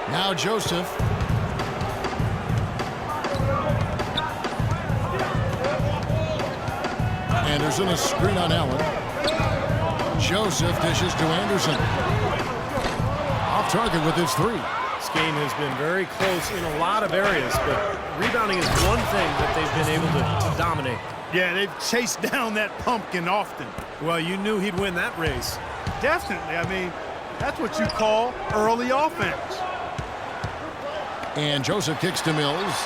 Now Joseph. Anderson, a screen on Allen. Joseph dishes to Anderson. Off target with his three. This game has been very close in a lot of areas, but rebounding is one thing that they've been able to dominate. Yeah, they've chased down that pumpkin often. Well, you knew he'd win that race. Definitely. I mean, that's what you call early offense. And Joseph kicks to Mills.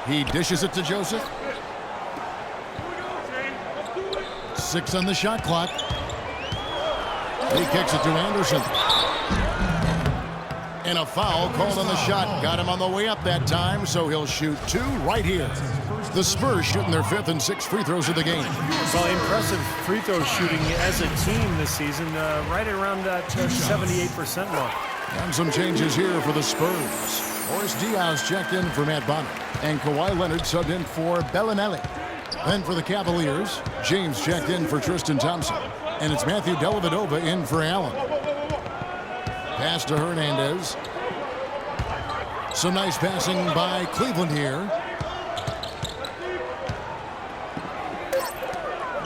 He dishes it to Joseph. 6 on the shot clock. He kicks it to Anderson. And a foul called on the shot. Got him on the way up that time, so he'll shoot 2 right here. The Spurs shooting their 5th and 6th free throws of the game. Well, impressive free throw shooting as a team this season, right around that 78% mark. And some changes here for the Spurs. Boris Diaz checked in for Matt Bonner, and Kawhi Leonard subbed in for Bellinelli. Then for the Cavaliers, James checked in for Tristan Thompson, and it's Matthew Dellavedova in for Allen. Pass to Hernandez. Some nice passing by Cleveland here.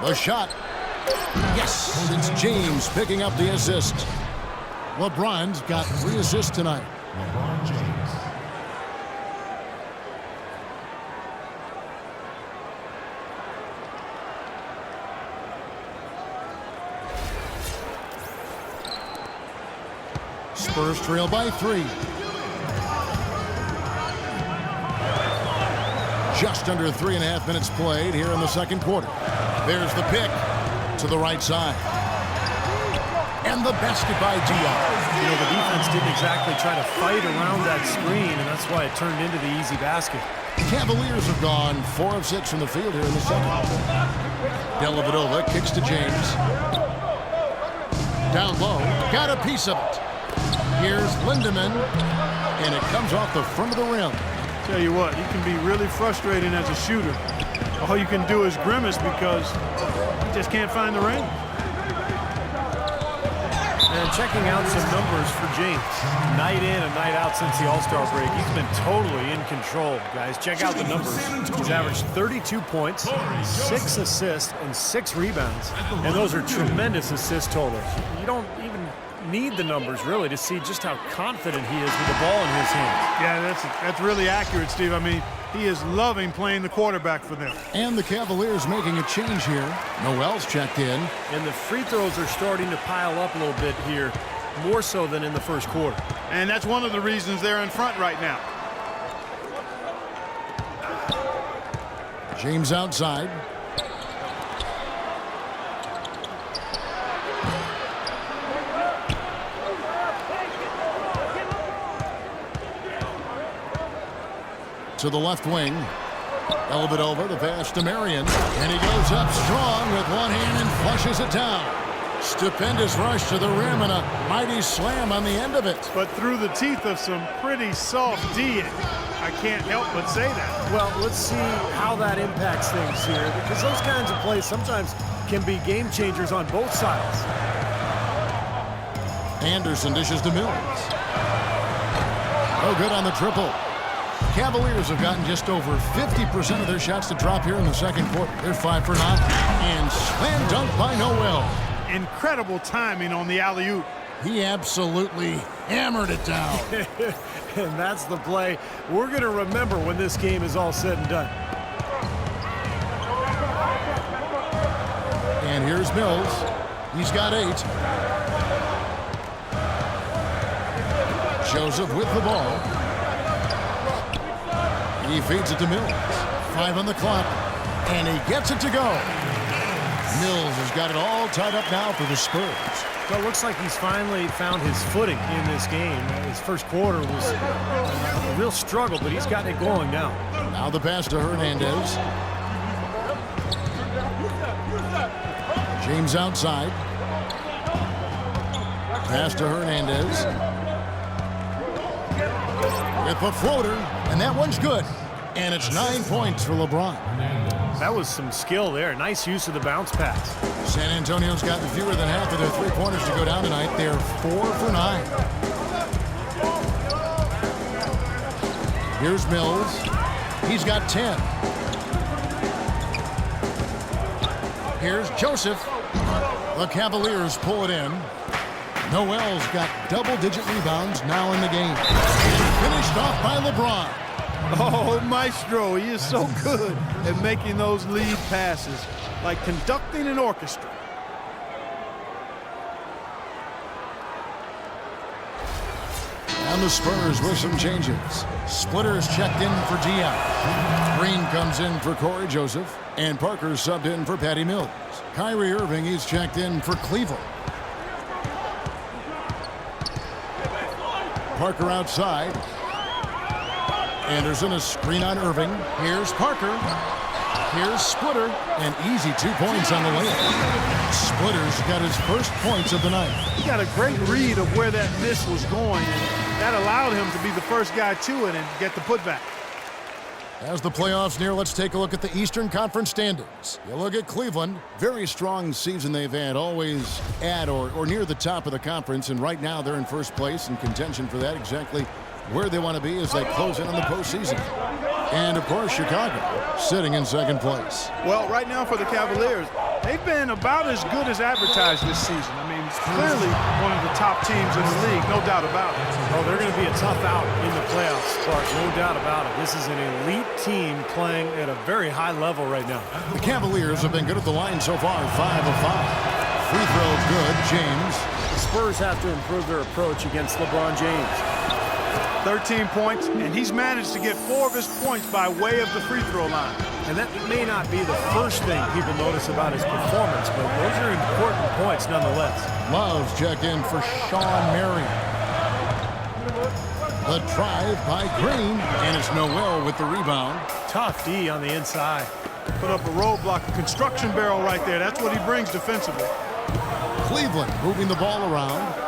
The shot. Yes, it's James picking up the assist. LeBron's got 3 assists tonight. LeBron James. Spurs trail by 3. Just under 3.5 minutes played here in the second quarter. There's the pick to the right side. And the basket by Diaz. You know, the defense didn't exactly try to fight around that screen, and that's why it turned into the easy basket. Cavaliers have gone 4 of 6 from the field here in the second. Dellavedova kicks to James. Down low, got a piece of it. Here's Lindemann, and it comes off the front of the rim. Tell you what, he can be really frustrating as a shooter. All you can do is grimace because he just can't find the ring. And checking out some numbers for James. Night in and night out since the All-Star break. He's been totally in control, guys. Check out the numbers. He's averaged 32 points, 6 assists, and 6 rebounds. And those are tremendous assist totals. You don't even need the numbers, really, to see just how confident he is with the ball in his hands. Yeah, that's really accurate, Steve. I mean, he is loving playing the quarterback for them. And the Cavaliers making a change here. Noel's checked in. And the free throws are starting to pile up a little bit here, more so than in the first quarter. And that's one of the reasons they're in front right now. James outside. To the left wing. Dellavedova, the pass to Marion. And he goes up strong with one hand and flushes it down. Stupendous rush to the rim and a mighty slam on the end of it. But through the teeth of some pretty soft D. I can't help but say that. Well, let's see how that impacts things here, because those kinds of plays sometimes can be game changers on both sides. Anderson dishes to Mills. Oh, good on the triple. Cavaliers have gotten just over 50% of their shots to drop here in the second quarter. They're 5 for 9. And slam dunk by Noel. Incredible timing on the alley-oop. He absolutely hammered it down. And that's the play we're going to remember when this game is all said and done. And here's Mills. He's got 8. Joseph with the ball. He feeds it to Mills. 5 on the clock. And he gets it to go. Mills has got it all tied up now for the Spurs. Well, it looks like he's finally found his footing in this game. His first quarter was a real struggle, but he's gotten it going now. Now the pass to Hernandez. James outside. Pass to Hernandez. With a floater, and that one's good. And it's 9 points for LeBron. That was some skill there. Nice use of the bounce pass. San Antonio's gotten fewer than half of their three-pointers to go down tonight. They're 4 for 9. Here's Mills. He's got 10. Here's Joseph. The Cavaliers pull it in. Noel's got double-digit rebounds now in the game. And finished off by LeBron. Oh, Maestro, he is so good at making those lead passes, like conducting an orchestra. And the Spurs with some changes. Splitter's checked in for Diaz. Green comes in for Corey Joseph. And Parker's subbed in for Patty Mills. Kyrie Irving, he's checked in for Cleveland. Parker outside. Anderson a screen on Irving. Here's Parker. Here's Splitter. And easy 2 points on the layup. Splitter's got his first points of the night. He got a great read of where that miss was going, and that allowed him to be the first guy to it and get the putback. As the playoffs near, let's take a look at the Eastern Conference standings. You look at Cleveland, very strong season they've had, always at or near the top of the conference, and right now they're in first place in contention for that, exactly where they want to be as they close in on the postseason. And, of course, Chicago sitting in second place. Well, right now for the Cavaliers, they've been about as good as advertised this season. I mean, it's clearly one of the top teams in the league, no doubt about it. Oh, they're going to be a tough out in the playoffs, Clark, no doubt about it. This is an elite team playing at a very high level right now. The Cavaliers have been good at the line so far, 5 of 5. Free throw good, James. The Spurs have to improve their approach against LeBron James. 13 points, and he's managed to get 4 of his points by way of the free throw line. And that may not be the first thing people notice about his performance, but those are important points nonetheless. Love's checked in for Sean Marion. The drive by Green, and it's Noel with the rebound. Tough D on the inside. Put up a roadblock, a construction barrel right there. That's what he brings defensively. Cleveland moving the ball around.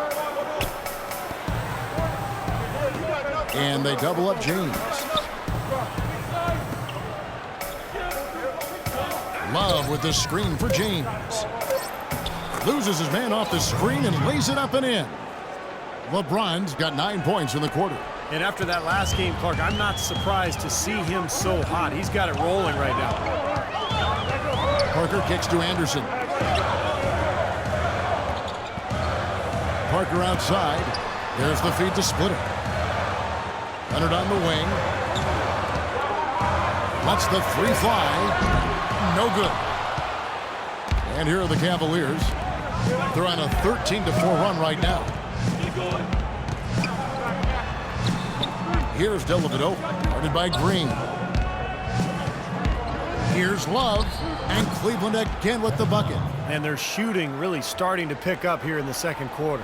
And they double up James. Love with the screen for James. Loses his man off the screen and lays it up and in. LeBron's got 9 points in the quarter. And after that last game, Clark, I'm not surprised to see him so hot. He's got it rolling right now. Parker kicks to Anderson. Parker outside. There's the feed to Splitter. Leonard on the wing. Lets the three fly. No good. And here are the Cavaliers. They're on a 13-4 run right now. Here's Dellavedova, guarded by Green. Here's Love, and Cleveland again with the bucket. And their shooting really starting to pick up here in the second quarter.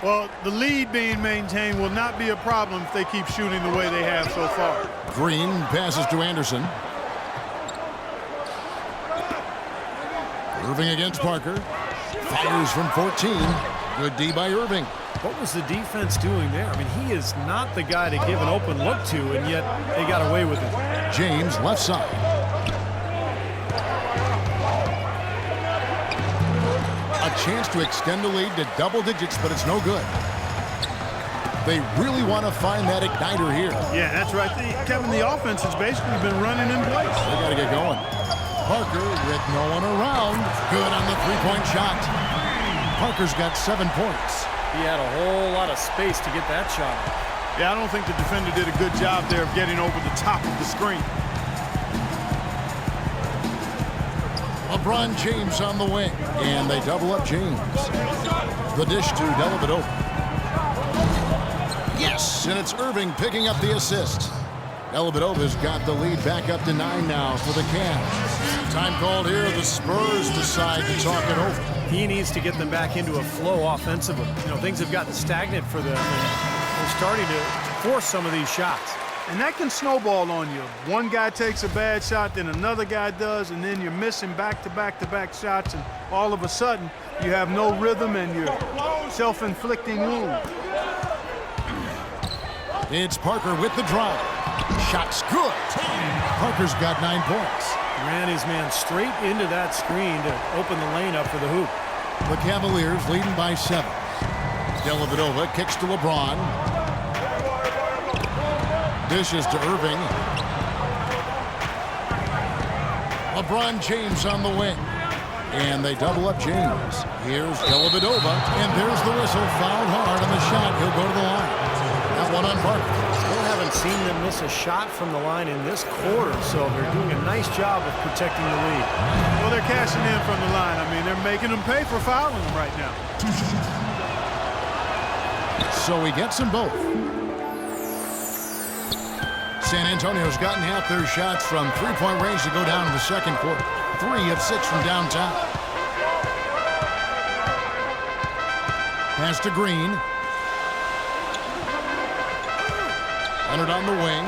Well, the lead being maintained will not be a problem if they keep shooting the way they have so far. Green passes to Anderson. Irving against Parker. Fires from 14. Good D by Irving. What was the defense doing there? I mean, he is not the guy to give an open look to, and yet they got away with it. James left side. A chance to extend the lead to double digits, but it's no good. They really want to find that igniter here. Yeah, that's right. Kevin, the offense has basically been running in place. They got to get going. Parker with no one around. Good on the three-point shot. Parker's got 7 points. He had a whole lot of space to get that shot. Yeah, I don't think the defender did a good job there of getting over the top of the screen. LeBron James on the wing, and they double up James. The dish to Dellavedova. Yes, and it's Irving picking up the assist. Dellavedova's got the lead back up to 9 now for the Cavs. Time called here. The Spurs decide to talk it over. He needs to get them back into a flow offensively. You know, things have gotten stagnant for them. They're starting to force some of these shots. And that can snowball on you. One guy takes a bad shot, then another guy does, and then you're missing back-to-back-to-back shots, and all of a sudden you have no rhythm and you're self-inflicting wound. It's Parker with the drive. Shot's good. Parker's got 9 points. Ran his man straight into that screen to open the lane up for the hoop. The Cavaliers leading by 7. Dellavedova kicks to LeBron. Dishes to Irving. LeBron James on the wing. And they double up James. Here's Dellavedova. And there's the whistle. Fouled hard on the shot. He'll go to the line. That one on Parker. Still haven't seen them miss a shot from the line in this quarter, so they're doing a nice job of protecting the lead. Well, they're cashing in from the line. I mean, they're making them pay for fouling them right now. So he gets them both. San Antonio's gotten half their shots from three-point range to go down in the second quarter. 3 of 6 from downtown. Pass to Green. Leonard on the wing.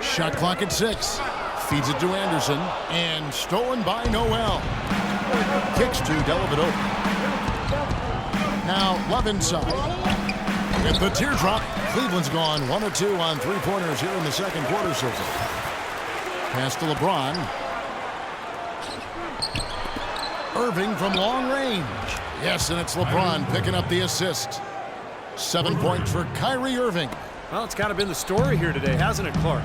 Shot clock at 6. Feeds it to Anderson. And stolen by Noel. Kicks to Dellavedova. Now Love inside. Get the teardrop. Cleveland's gone 1 of 2 on three-pointers here in the second quarter so far. Pass to LeBron. Irving from long range. Yes, and it's LeBron picking up the assist. 7 points for Kyrie Irving. Well, it's kind of been the story here today, hasn't it, Clark?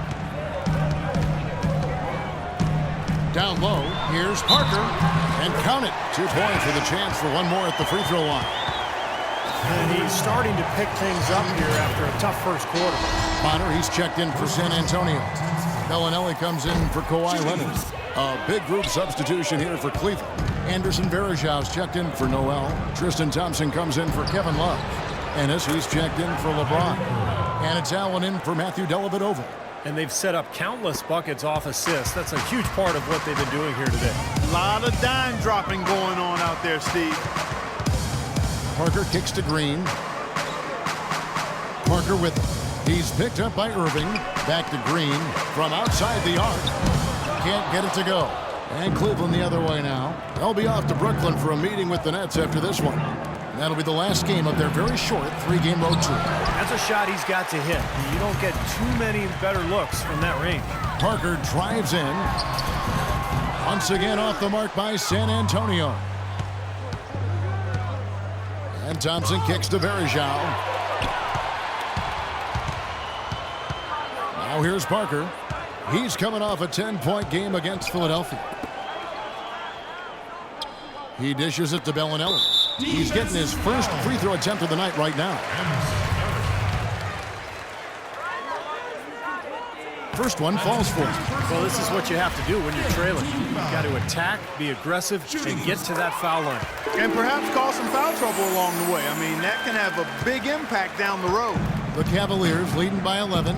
Down low, here's Parker. And count it. 2 points with a chance for one more at the free throw line. And he's starting to pick things up here after a tough first quarter. Bonner, he's checked in for San Antonio. Bellinelli comes in for Kawhi Leonard. A big group substitution here for Cleveland. Anderson Varejau's checked in for Noel. Tristan Thompson comes in for Kevin Love. Ennis, he's checked in for LeBron. And it's Allen in for Matthew Dellavedova. And they've set up countless buckets off assists. That's a huge part of what they've been doing here today. A lot of dime dropping going on out there, Steve. Parker kicks to Green. Parker with it. He's picked up by Irving. Back to Green from outside the arc. Can't get it to go. And Cleveland the other way now. They'll be off to Brooklyn for a meeting with the Nets after this one. That'll be the last game of their very short 3-game road trip. That's a shot he's got to hit. You don't get too many better looks from that range. Parker drives in. Once again off the mark by San Antonio. And Thompson kicks to Varejao. Now here's Parker. He's coming off a 10-point game against Philadelphia. He dishes it to Bellinelli. He's getting his first free throw attempt of the night right now. First one falls for him. Well, this is what you have to do when you're trailing. You've got to attack, be aggressive, and get to that foul line. And perhaps cause some foul trouble along the way. I mean, that can have a big impact down the road. The Cavaliers leading by 11.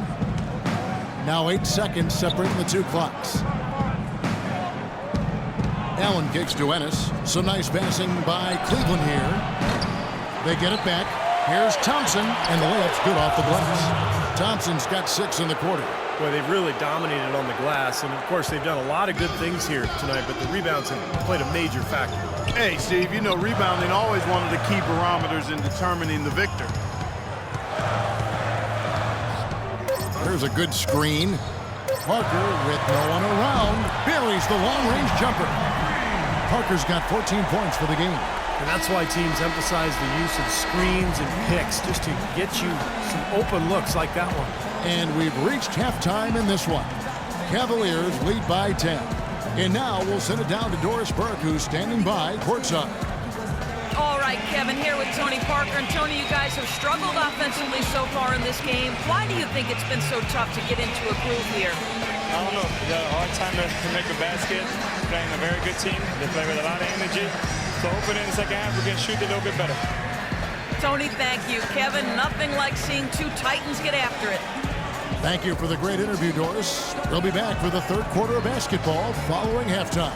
Now 8 seconds separating the two clocks. Allen kicks to Ennis. Some nice passing by Cleveland here. They get it back. Here's Thompson, and the layup's good off the glass. Thompson's got 6 in the quarter. Boy, they've really dominated on the glass, and of course they've done a lot of good things here tonight, but the rebounds have played a major factor. Hey, Steve, you know rebounding always one of the key barometers in determining the victor. There's a good screen. Parker, with no one around, buries the long-range jumper. Parker's got 14 points for the game. And that's why teams emphasize the use of screens and picks, just to get you some open looks like that one. And we've reached halftime in this one. Cavaliers lead by 10. And now we'll send it down to Doris Burke, who's standing by courtside. All right, Kevin, here with Tony Parker. And Tony, you guys have struggled offensively so far in this game. Why do you think it's been so tough to get into a groove here? I don't know. We got a hard time to make a basket. Playing a very good team. They play with a lot of energy. So hopefully in the second half we can shoot a little bit better. Tony, thank you. Kevin, nothing like seeing two Titans get after it. Thank you for the great interview, Doris. We'll be back for the third quarter of basketball following halftime.